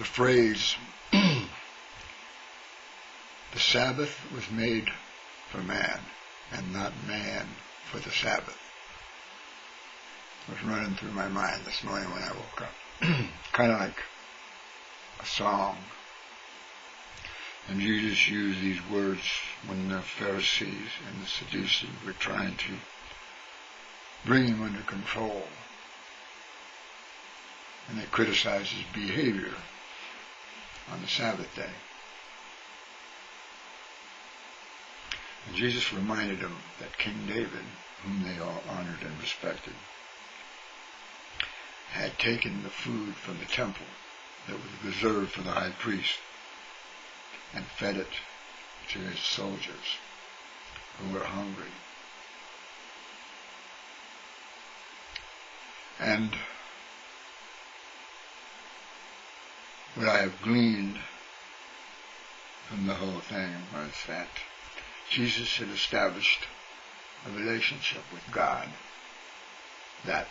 the phrase, the Sabbath was made for man and not man for the Sabbath, was running through my mind this morning when I woke up. Kind of like a song. And Jesus used these words when the Pharisees and the Sadducees were trying to bring him under control. And they criticized his behavior on the Sabbath day. And Jesus reminded them that King David, whom they all honored and respected, had taken the food from the temple that was reserved for the high priest and fed it to his soldiers who were hungry. And what I have gleaned from the whole thing was that Jesus had established a relationship with God that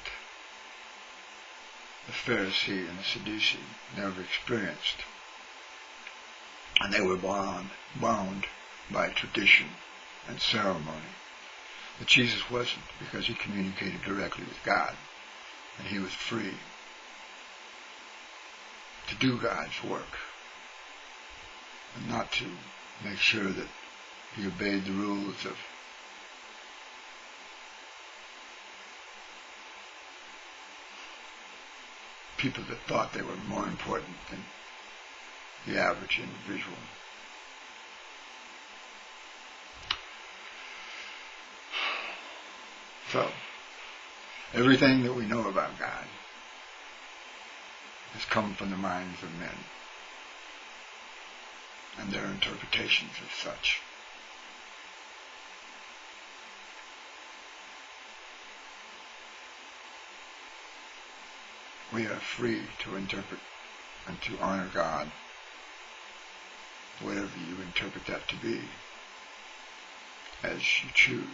the Pharisee and the Sadducee never experienced. And they were bound by tradition and ceremony. But Jesus wasn't, because he communicated directly with God, and he was free to do God's work, and not to make sure that he obeyed the rules of people that thought they were more important than the average individual. So, everything that we know about God has come from the minds of men and their interpretations of such. We are free to interpret and to honor God, whatever you interpret that to be, as you choose.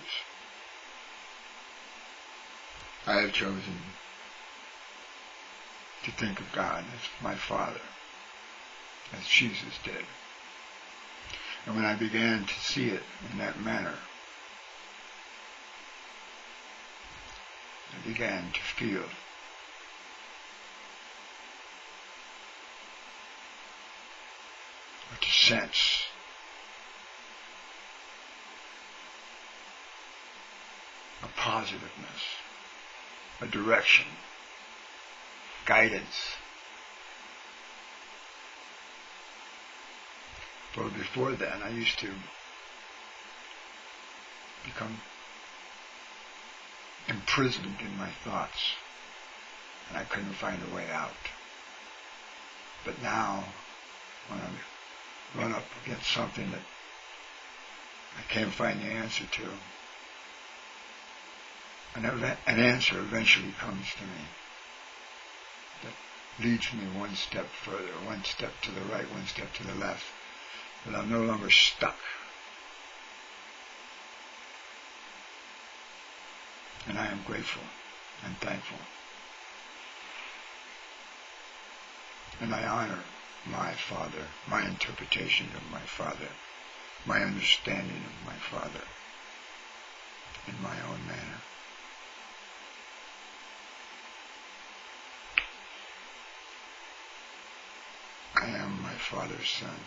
I have chosen to think of God as my Father, as Jesus did. And when I began to see it in that manner, I began to feel or to sense a positiveness, a direction, guidance. For before then, I used to become imprisoned in my thoughts, and I couldn't find a way out. But now, when I run up against something that I can't find the answer to, an answer eventually comes to me that leads me one step further, one step to the right, one step to the left, but I'm no longer stuck. And I am grateful and thankful. And I honor my Father, my interpretation of my Father, my understanding of my Father in my own manner. I am my Father's son.